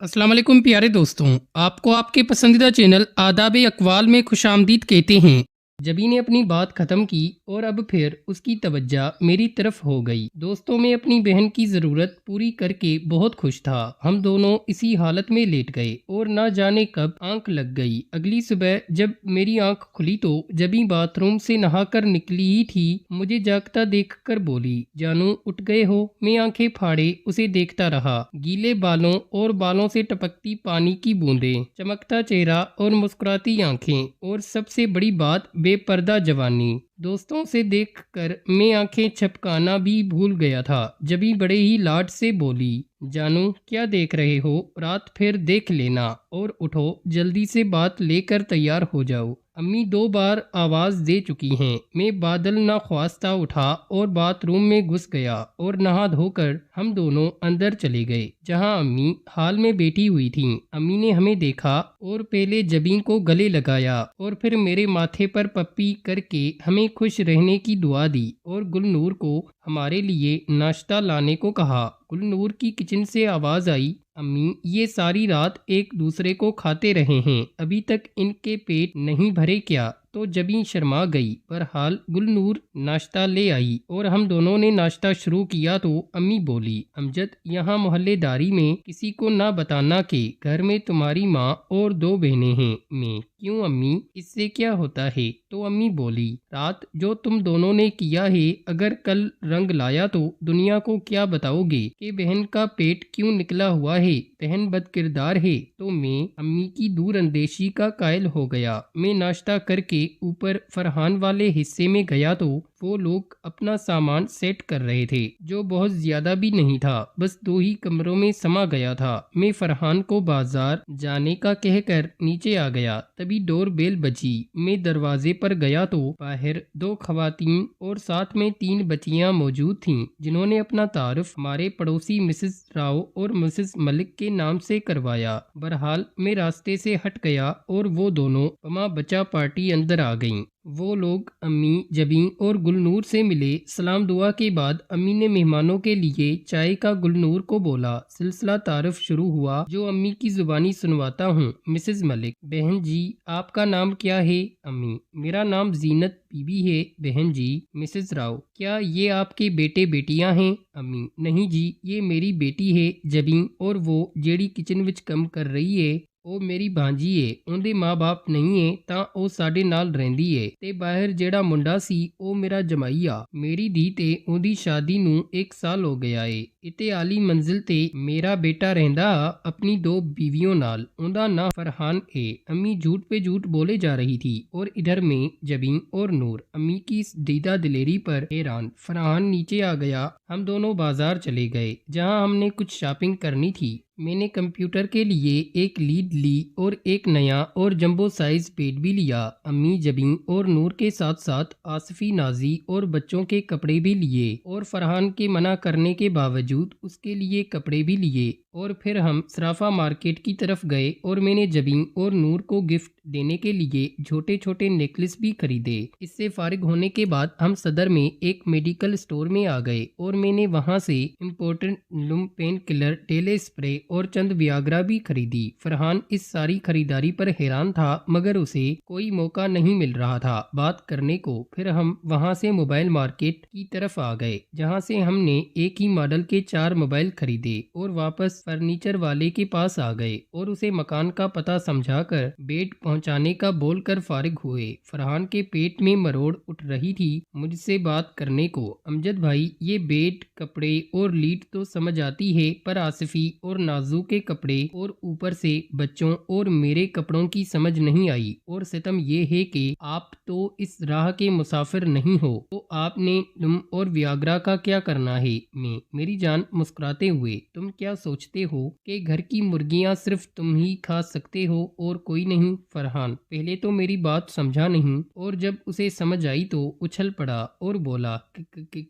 अस्सलाम वालेकुम प्यारे दोस्तों, आपको आपके पसंदीदा चैनल आदाब अक़वाल में खुशामदीद कहते हैं। जबी ने अपनी बात ख़त्म की और अब फिर उसकी तवज्जो मेरी तरफ हो गई। दोस्तों, मैं अपनी बहन की ज़रूरत पूरी करके बहुत खुश था। हम दोनों इसी हालत में लेट गए और ना जाने कब आंख लग गई। अगली सुबह जब मेरी आंख खुली तो जबी बाथरूम से नहाकर निकली ही थी। मुझे जागता देखकर बोली, जानू उठ गए हो? मैं आंखें फाड़े उसे देखता रहा। गीले बालों और बालों से टपकती पानी की बूंदें, चमकता चेहरा और मुस्कुराती आंखें, और सबसे बड़ी बात बेपर्दा जवानी। दोस्तों से देखकर मैं आंखें झपकाना भी भूल गया था। जबी बड़े ही लाड से बोली, जानू क्या देख रहे हो? रात फिर देख लेना और उठो, जल्दी से बात लेकर तैयार हो जाओ। अम्मी 2 बार आवाज दे चुकी हैं। मैं बादल ना ख्वास्ता उठा और बाथरूम में घुस गया और नहा धोकर हम दोनों अंदर चले गए, जहां अम्मी हाल में बैठी हुई थीं। अम्मी ने हमें देखा और पहले जबीन को गले लगाया और फिर मेरे माथे पर पप्पी करके हमें खुश रहने की दुआ दी और गुलनूर को हमारे लिए नाश्ता लाने को कहा। गुलनूर की किचन से आवाज आई, अम्मी ये सारी रात एक दूसरे को खाते रहे हैं, अभी तक इनके पेट नहीं भरे क्या? तो जबी शर्मा गई। बहरहाल गुलनूर नाश्ता ले आई और हम दोनों ने नाश्ता शुरू किया तो अम्मी बोली, अमजद यहाँ मोहल्लेदारी में किसी को ना बताना कि घर में तुम्हारी माँ और 2 बहनें हैं। मैं, क्यों अम्मी, इससे क्या होता है? तो अम्मी बोली, रात जो तुम दोनों ने किया है, अगर कल रंग लाया तो दुनिया को क्या बताओगे कि बहन का पेट क्यों निकला हुआ है, बहन बदकिरदार है। तो मैं अम्मी की दूर अंदेशी का कायल हो गया। मैं नाश्ता करके ऊपर फरहान वाले हिस्से में गया तो वो लोग अपना सामान सेट कर रहे थे, जो बहुत ज्यादा भी नहीं था, बस 2 ही कमरों में समा गया था। मैं फरहान को बाजार जाने का कहकर नीचे आ गया, तभी डोर बेल बजी। मैं दरवाजे पर गया तो बाहर 2 खवातीन और साथ में 3 बच्चियां मौजूद थीं, जिन्होंने अपना तारुफ हमारे पड़ोसी मिसेस राव और मिसेस मलिक के नाम से करवाया। बहरहाल मैं रास्ते से हट गया और वो दोनों पमा बचा पार्टी अंदर आ गईं। वो लोग अम्मी, जबी और गुलनूर से मिले। सलाम दुआ के बाद अम्मी ने मेहमानों के लिए चाय का गुलनूर को बोला। सिलसिला तारुफ शुरू हुआ, जो अम्मी की जुबानी सुनवाता हूँ। मिसेस मलिक, बहन जी आपका नाम क्या है? अम्मी, मेरा नाम जीनत बीबी है बहन जी। मिसेस राव, क्या ये आपके बेटे बेटियां हैं? अम्मी, नहीं जी, ये मेरी बेटी है जबी, और वो जेड़ी किचन विच कम कर रही है ਉਹ ਮੇਰੀ ਭਾਂਜੀ ਏ। ਉਹਦੇ ਮਾਂ-ਬਾਪ ਨਹੀਂ ਏ ਤਾਂ ਉਹ ਸਾਡੇ ਨਾਲ ਰਹਿੰਦੀ ਏ, ਤੇ ਬਾਹਰ ਜਿਹੜਾ ਮੁੰਡਾ ਸੀ ਉਹ ਮੇਰਾ ਜਮਾਈ ਆ। ਮੇਰੀ ਧੀ ਤੇ ਉਹਦੀ ਸ਼ਾਦੀ ਨੂੰ 1 ਸਾਲ ਹੋ ਗਿਆ ਏ। इते आली मंजिल ते मेरा बेटा रहंदा अपनी 2 बीवियों नाल, उनका नाम फरहान है। अम्मी झूठ पे झूठ बोले जा रही थी और इधर में जबी और नूर अम्मी की इस दीदा दिलेरी पर हैरान। फरहान नीचे आ गया। हम दोनों बाजार चले गए, जहां हमने कुछ शॉपिंग करनी थी। मैंने कंप्यूटर के लिए एक लीड ली और एक नया और जंबो साइज पेड भी लिया। अम्मी, जबी और नूर के साथ साथ आसफी, नाजी और बच्चों के कपड़े भी लिए और फरहान के मना करने के बावजूद उसके लिए कपड़े भी लिए। और फिर हम सराफा मार्केट की तरफ गए और मैंने जबी और नूर को गिफ्ट देने के लिए छोटे छोटे नेकलेस भी खरीदे। इससे फारिग होने के बाद हम सदर में एक मेडिकल स्टोर में आ गए और मैंने वहां से इम्पोर्टेंट लुम पेन किलर, टेले स्प्रे और चंद वियाग्रा भी खरीदी। फरहान इस सारी खरीदारी पर हैरान था, मगर उसे कोई मौका नहीं मिल रहा था बात करने को। फिर हम वहां से मोबाइल मार्केट की तरफ आ गए, जहां से हमने एक ही मॉडल के 4 मोबाइल खरीदे और वापस फर्नीचर वाले के पास आ गए और उसे मकान का पता समझाकर बेड पहुंचाने का बोलकर फारिग हुए। फरहान के पेट में मरोड़ उठ रही थी मुझसे बात करने को। अमजद भाई, ये बेड, कपड़े और लीड तो समझ आती है, पर आसिफी और नाजू के कपड़े और ऊपर से बच्चों और मेरे कपड़ों की समझ नहीं आई। और सितम ये है कि आप तो इस राह के मुसाफिर नहीं हो, तो आपने लुम और वियाग्रा का क्या करना है? मैं, मेरी जान, मुस्कुराते हुए, तुम क्या सोचते हो कि घर की मुर्गियां सिर्फ तुम ही खा सकते हो और कोई नहीं? फरहान فرحان پہلے تو میری بات سمجھا نہیں اور جب اسے سمجھ آئی تو اچھل پڑا اور بولا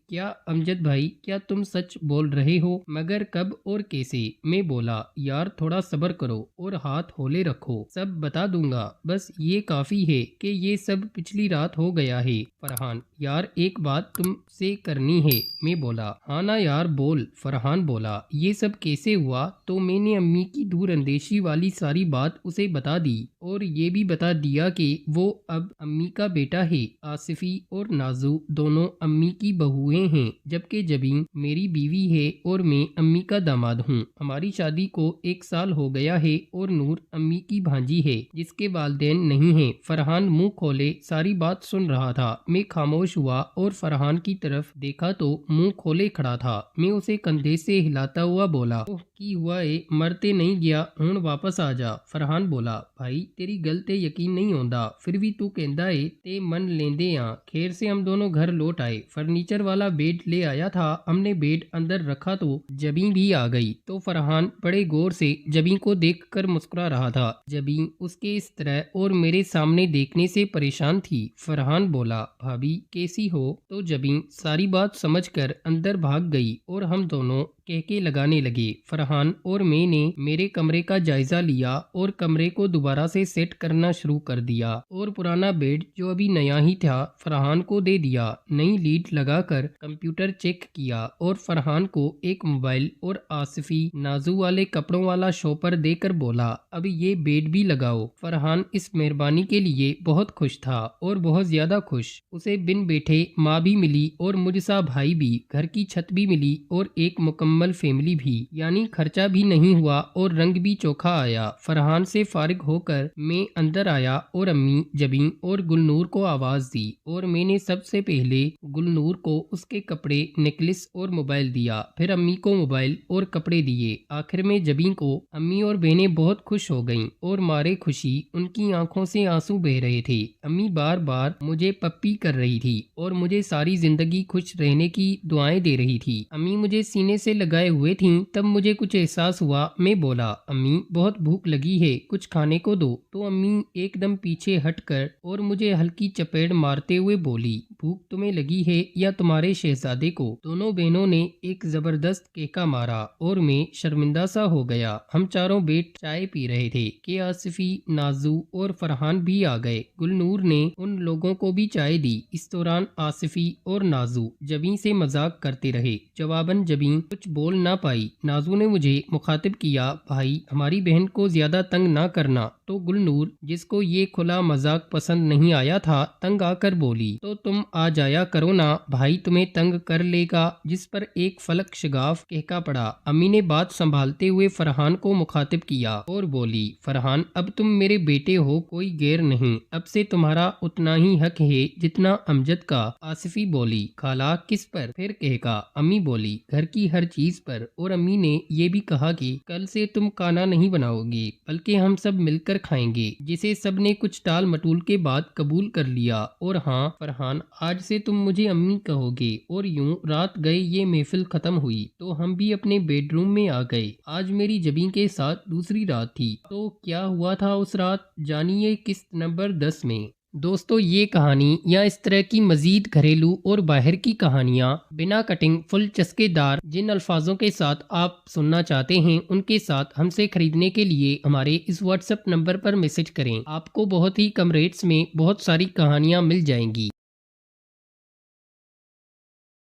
کیا امجد بھائی، کیا تم سچ بول رہے ہو؟ مگر کب اور کیسے؟ میں بولا یار تھوڑا صبر کرو اور ہاتھ ہولے رکھو، سب بتا دوں گا، بس یہ کافی ہے کہ یہ سب پچھلی رات ہو گیا ہے۔ فرحان یار ایک بات تم سے کرنی ہے۔ میں بولا ہاں نا یار بول۔ فرحان بولا یہ سب کیسے ہوا؟ تو میں نے امی کی دور اندیشی والی ساری بات اسے بتا دی اور یہ بھی بتا دیا کہ وہ اب امی کا بیٹا ہے۔ آصفی اور نازو دونوں امی کی بہویں ہیں، جبکہ جبین میری بیوی ہے اور میں امی کا داماد ہوں۔ ہماری شادی کو 1 سال ہو گیا ہے اور نور امی کی بھانجی ہے جس کے والدین نہیں ہیں۔ فرحان منہ کھولے ساری بات سن رہا تھا۔ میں خاموش ہوا اور فرحان کی طرف دیکھا تو منہ کھولے کھڑا تھا۔ میں اسے کندھے سے ہلاتا ہوا بولا کی ہوا ہے، مرتے نہیں گیا، ہن واپس آ جا۔ فرحان بولا بھائی تیری گل تے یقین نہیں ہوندا، پھر بھی تو کہندا ہے تے من لیندے ہاں۔ خیر سے ہم دونوں گھر لوٹ آئے، فرنیچر والا بیڈ لے آیا تھا، ہم نے بیڈ اندر رکھا تو جبیں بھی آ گئی تو فرحان بڑے غور سے جبیں کو دیکھ کر مسکرا رہا تھا۔ جبیں اس کے اس طرح اور میرے سامنے دیکھنے سے پریشان تھی۔ فرحان بولا بھابی کیسی ہو؟ تو جبیں ساری بات سمجھ کر اندر بھاگ گئی اور ہم دونوں کہکے لگانے لگے۔ فرحان اور میں نے میرے کمرے کا جائزہ لیا اور کمرے کو دوبارہ سے سیٹ کرنا شروع کر دیا اور پرانا بیڈ جو ابھی نیا ہی تھا فرحان کو دے دیا۔ نئی لیڈ لگا کر کمپیوٹر چیک کیا اور فرحان کو ایک موبائل اور آصفی نازو والے کپڑوں والا شوپر دے کر بولا اب یہ بیڈ بھی لگاؤ۔ فرحان اس مہربانی کے لیے بہت خوش تھا اور بہت زیادہ خوش۔ اسے بن بیٹھے ماں بھی ملی اور مجھ سا بھائی بھی، گھر کی چھت بھی ملی اور ایک مکمل فیملی بھی، یعنی خرچہ بھی نہیں ہوا اور رنگ بھی چوکھا آیا۔ فرحان سے فارغ ہو کر میں اندر آیا اور امی جبیں اور گلنور کو آواز دی اور میں نے سب سے پہلے گلنور کو اس کے کپڑے، نیکلس اور موبائل دیا، پھر امی کو موبائل اور کپڑے دیے، آخر میں جبیں کو۔ امی اور بہنیں بہت خوش ہو گئیں اور مارے خوشی ان کی آنکھوں سے آنسو بہ رہے تھے۔ امی بار بار مجھے پپی کر رہی تھی اور مجھے ساری زندگی خوش رہنے کی دعائیں دے رہی تھی۔ امی مجھے سینے سے لگائے ہوئے تھیں، تب مجھے کچھ احساس ہوا۔ میں بولا امی بہت بھوک لگی ہے، کچھ کھانے کو دو۔ تو امی ایک دم پیچھے ہٹ کر اور مجھے ہلکی چپیڑ مارتے ہوئے بولی بھوک تمہیں لگی ہے یا تمہارے شہزادے کو؟ دونوں بہنوں نے ایک زبردست کہکا مارا اور میں شرمندہ سا ہو گیا۔ ہم چاروں بیٹھ چائے پی رہے تھے کہ آصفی، نازو اور فرحان بھی آ گئے۔ گلنور نے ان لوگوں کو بھی چائے دی۔ اس دوران آصفی اور نازو جبیں سے مذاق کرتے رہے، جواباً جبیں کچھ بول نہ پائی۔ نازو نے مجھے مخاطب کیا بھائی ہماری بہن کو زیادہ تنگ نہ کرنا، تو گلنور جس کو یہ کھلا مذاق پسند نہیں آیا تھا تنگ آ کر بولی تو تم آ جایا کرو نا، بھائی تمہیں تنگ کر لے گا، جس پر ایک فلک شگاف کہکا پڑا۔ امی نے بات سنبھالتے ہوئے فرحان کو مخاطب کیا اور بولی فرحان اب تم میرے بیٹے ہو، کوئی غیر نہیں، اب سے تمہارا اتنا ہی حق ہے جتنا امجد کا۔ آصفی بولی خالہ کس پر؟ پھر کہکا۔ امی بولی گھر کی ہر چیز پر، اور امی نے یہ بھی کہا کہ کل سے تم کھانا نہیں بناؤ گے بلکہ ہم سب مل کر کھائیں گے، جسے سب نے کچھ ٹال مٹول کے بعد قبول کر لیا۔ اور ہاں فرحان آج سے تم مجھے امی کہو گے۔ اور یوں رات گئے، یہ محفل ختم ہوئی تو ہم بھی اپنے بیڈ روم میں آ گئے۔ آج میری جبیں کے ساتھ دوسری رات تھی۔ تو کیا ہوا تھا اس رات، جانیے قسط نمبر 10 میں۔ دوستو یہ کہانی یا اس طرح کی مزید گھریلو اور باہر کی کہانیاں بنا کٹنگ فل چسکے دار جن الفاظوں کے ساتھ آپ سننا چاہتے ہیں ان کے ساتھ ہم سے خریدنے کے لیے ہمارے اس واٹس ایپ نمبر پر میسج کریں۔ آپ کو بہت ہی کم ریٹس میں بہت ساری کہانیاں مل جائیں گی۔